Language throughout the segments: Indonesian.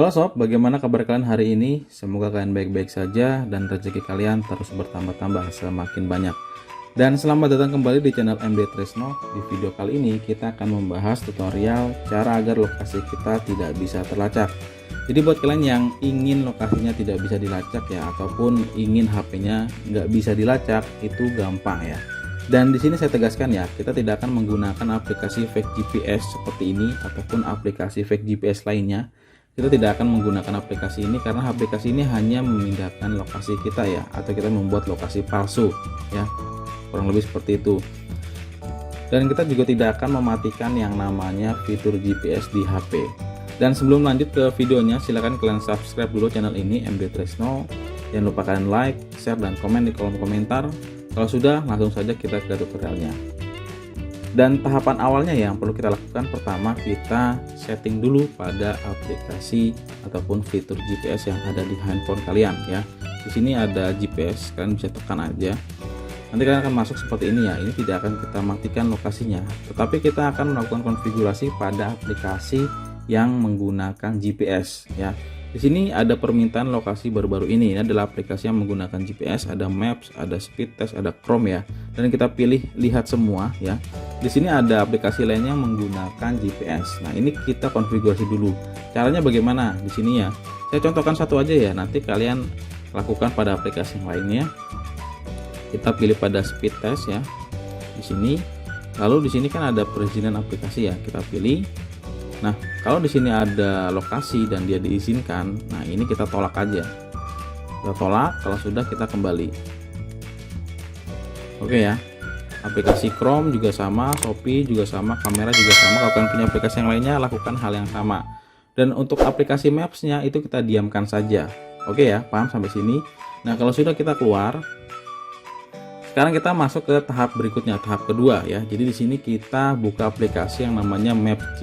Halo sob, bagaimana kabar kalian hari ini? Semoga kalian baik-baik saja dan rezeki kalian terus bertambah-tambah semakin banyak. Dan selamat datang kembali di channel MD Tresno. Di video kali ini kita akan membahas tutorial cara agar lokasi kita tidak bisa terlacak. Jadi buat kalian yang ingin lokasinya tidak bisa dilacak ya, ataupun ingin HP-nya nggak bisa dilacak, itu gampang ya. Dan di sini saya tegaskan ya, kita tidak akan menggunakan aplikasi fake GPS seperti ini ataupun aplikasi fake GPS lainnya. Kita tidak akan menggunakan aplikasi ini karena aplikasi ini hanya memindahkan lokasi kita ya, atau kita membuat lokasi palsu ya, kurang lebih seperti itu. Dan kita juga tidak akan mematikan yang namanya fitur GPS di HP. Dan sebelum lanjut ke videonya, silahkan kalian subscribe dulu channel ini MD Tresno. Jangan lupa kalian like, share, dan komen di kolom komentar. Kalau sudah, langsung saja kita ke tutorialnya. Dan tahapan awalnya yang perlu kita lakukan, pertama kita setting dulu pada aplikasi ataupun fitur GPS yang ada di handphone kalian ya. Di sini ada GPS, kalian bisa tekan aja. Nanti kalian akan masuk seperti ini ya. Ini tidak akan kita matikan lokasinya, tetapi kita akan melakukan konfigurasi pada aplikasi yang menggunakan GPS ya. Di sini ada permintaan lokasi baru-baru ini. Ini adalah aplikasi yang menggunakan GPS, ada Maps, ada Speed Test, ada Chrome ya. Dan kita pilih lihat semua ya. Di sini ada aplikasi lainnya yang menggunakan GPS. Nah, ini kita konfigurasi dulu. Caranya bagaimana? Di sini ya. Saya contohkan satu aja ya. Nanti kalian lakukan pada aplikasi yang lainnya. Kita pilih pada Speed Test ya. Di sini. Lalu di sini kan ada perizinan aplikasi ya. Kita pilih. Nah, kalau di sini ada lokasi dan dia diizinkan, nah ini kita tolak aja. Kita tolak, kalau sudah kita kembali. Oke ya. Aplikasi Chrome juga sama, Shopee juga sama, kamera juga sama. Kalau kalian punya aplikasi yang lainnya, lakukan hal yang sama. Dan untuk aplikasi Maps-nya itu kita diamkan saja. Oke ya, paham sampai sini? Nah, kalau sudah kita keluar, sekarang kita masuk ke tahap berikutnya, tahap kedua ya. Jadi di sini kita buka aplikasi yang namanya Maps.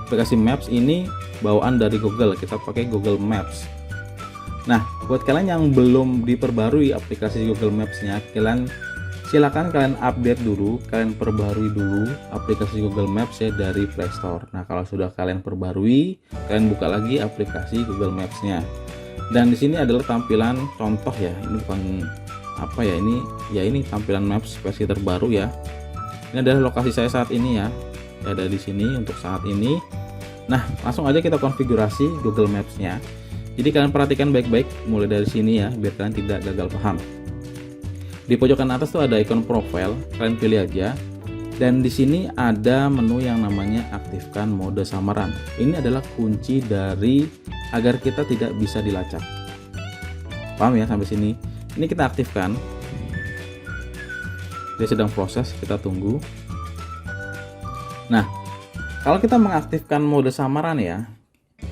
Aplikasi Maps ini bawaan dari Google, kita pakai Google Maps. Nah, buat kalian yang belum diperbarui aplikasi Google Maps-nya, silakan kalian update dulu, kalian perbarui dulu aplikasi Google Maps ya dari Play Store. Nah, kalau sudah kalian perbarui, kalian buka lagi aplikasi Google Maps-nya. Dan di sini adalah tampilan contoh ya. Ini bukan apa ya, ini tampilan Maps versi terbaru ya. Ini adalah lokasi saya saat ini ya. Ada di sini untuk saat ini. Nah, langsung aja kita konfigurasi Google Maps-nya. Jadi kalian perhatikan baik-baik mulai dari sini ya, biar kalian tidak gagal paham. Di pojokan atas tuh ada ikon profile, kalian pilih aja. Dan di sini ada menu yang namanya aktifkan mode samaran. Ini adalah kunci dari agar kita tidak bisa dilacak. Paham ya sampai sini? Ini kita aktifkan. Dia sedang proses, kita tunggu. Nah, kalau kita mengaktifkan mode samaran ya,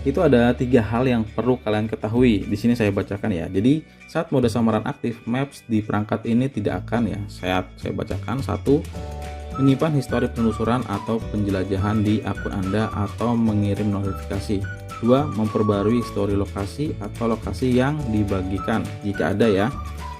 itu ada 3 hal yang perlu kalian ketahui. Di sini saya bacakan ya. Jadi saat mode samaran aktif, Maps di perangkat ini tidak akan ya. Saya bacakan. 1. Menyimpan histori penelusuran atau penjelajahan di akun Anda atau mengirim notifikasi. 2. Memperbarui histori lokasi atau lokasi yang dibagikan jika ada ya.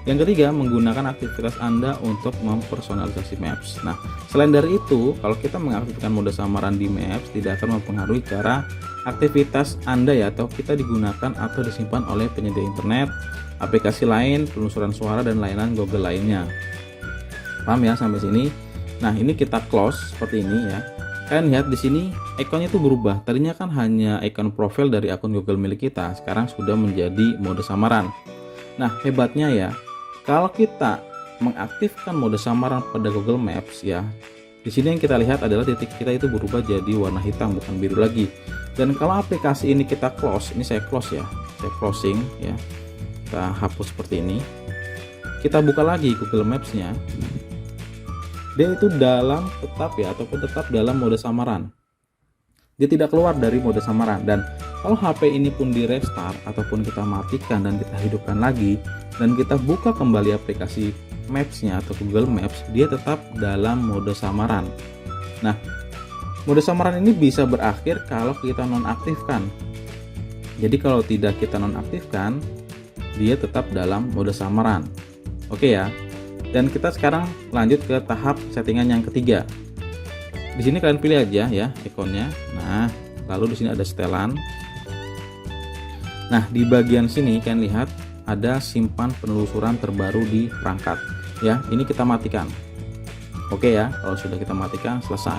Yang ketiga, menggunakan aktivitas Anda untuk mempersonalisasi Maps. Nah, selain dari itu, kalau kita mengaktifkan mode samaran di Maps, tidak akan mempengaruhi cara aktivitas Anda ya, atau kita digunakan atau disimpan oleh penyedia internet, aplikasi lain, penelusuran suara, dan layanan Google lainnya. Paham ya sampai sini? Nah, ini kita close seperti ini ya. Kalian lihat di sini ikonnya itu berubah. Tadinya kan hanya ikon profil dari akun Google milik kita, sekarang sudah menjadi mode samaran. Nah, hebatnya ya, kalau kita mengaktifkan mode samaran pada Google Maps ya, di sini yang kita lihat adalah titik kita itu berubah jadi warna hitam, bukan biru lagi. Dan kalau aplikasi ini kita close, ini saya close ya, saya closing ya, kita hapus seperti ini. Kita buka lagi Google Maps-nya, dia itu dalam tetap ya, ataupun tetap dalam mode samaran. Dia tidak keluar dari mode samaran. Dan kalau HP ini pun di restart ataupun kita matikan dan kita hidupkan lagi, dan kita buka kembali aplikasi Maps-nya atau Google Maps, dia tetap dalam mode samaran. Nah, mode samaran ini bisa berakhir kalau kita nonaktifkan. Jadi kalau tidak kita nonaktifkan, dia tetap dalam mode samaran. Oke ya. Dan kita sekarang lanjut ke tahap settingan yang ketiga. Di sini kalian pilih aja ya ikonnya. Nah, lalu di sini ada setelan. Nah, di bagian sini kalian lihat ada simpan penelusuran terbaru di perangkat. Ya, ini kita matikan. Oke ya, kalau sudah kita matikan selesai.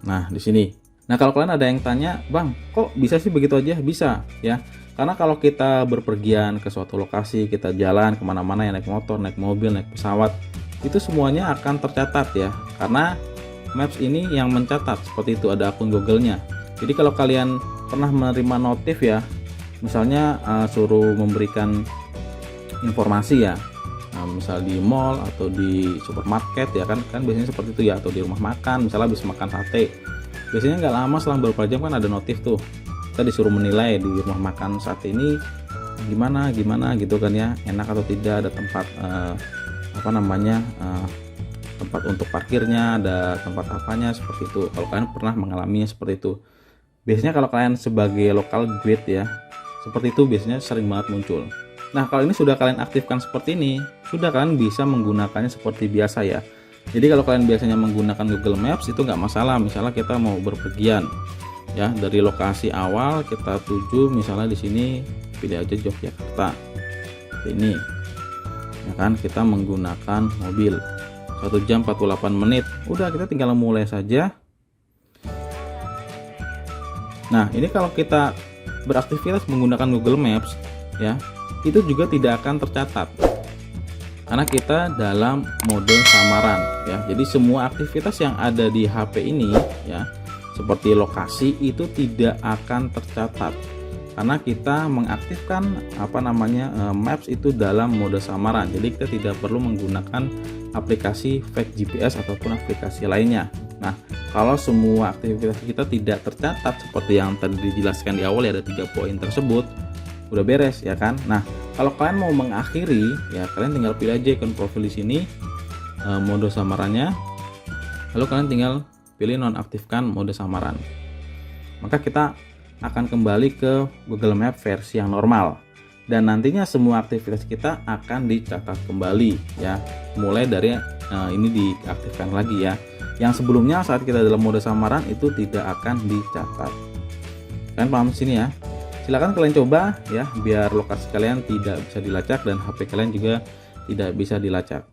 Nah, di sini. Nah, kalau kalian ada yang tanya, "Bang, kok bisa sih begitu aja?" Bisa, ya. Karena kalau kita berpergian ke suatu lokasi, kita jalan kemana-mana ya, naik motor, naik mobil, naik pesawat, itu semuanya akan tercatat ya. Karena Maps ini yang mencatat, seperti itu ada akun Google-nya. Jadi kalau kalian pernah menerima notif ya, misalnya suruh memberikan informasi ya, misal di mall atau di supermarket ya kan biasanya seperti itu ya, atau di rumah makan misalnya habis makan sate, biasanya nggak lama selang beberapa jam kan ada notif tuh, kita disuruh menilai di rumah makan sate ini gimana gitu kan ya, enak atau tidak, ada tempat tempat untuk parkirnya, ada tempat apanya, seperti itu. Kalau kalian pernah mengalaminya seperti itu, biasanya kalau kalian sebagai local guide ya, seperti itu biasanya sering banget muncul. Nah, kalau ini sudah kalian aktifkan seperti ini, sudah kalian bisa menggunakannya seperti biasa ya. Jadi kalau kalian biasanya menggunakan Google Maps itu nggak masalah. Misalnya kita mau berpergian ya, dari lokasi awal kita tuju, misalnya di sini pilih aja Yogyakarta ini ya kan, kita menggunakan mobil 1 jam 48 menit, udah kita tinggal mulai saja. Nah, ini kalau kita beraktivitas menggunakan Google Maps ya, itu juga tidak akan tercatat karena kita dalam mode samaran ya. Jadi semua aktivitas yang ada di HP ini ya, seperti lokasi, itu tidak akan tercatat karena kita mengaktifkan Maps itu dalam mode samaran. Jadi kita tidak perlu menggunakan aplikasi fake GPS ataupun aplikasi lainnya. Nah, kalau semua aktivitas kita tidak tercatat seperti yang tadi dijelaskan di awal ya, ada 3 poin tersebut, udah beres ya kan. Nah, kalau kalian mau mengakhiri ya, kalian tinggal pilih aja ikon profil di sini, mode samarannya, lalu kalian tinggal pilih nonaktifkan mode samaran. Maka kita akan kembali ke Google Maps versi yang normal, dan nantinya semua aktivitas kita akan dicatat kembali ya, mulai dari ini diaktifkan lagi ya. Yang sebelumnya saat kita dalam mode samaran itu tidak akan dicatat. Kalian paham sini ya? Silahkan kalian coba ya, biar lokasi kalian tidak bisa dilacak dan HP kalian juga tidak bisa dilacak.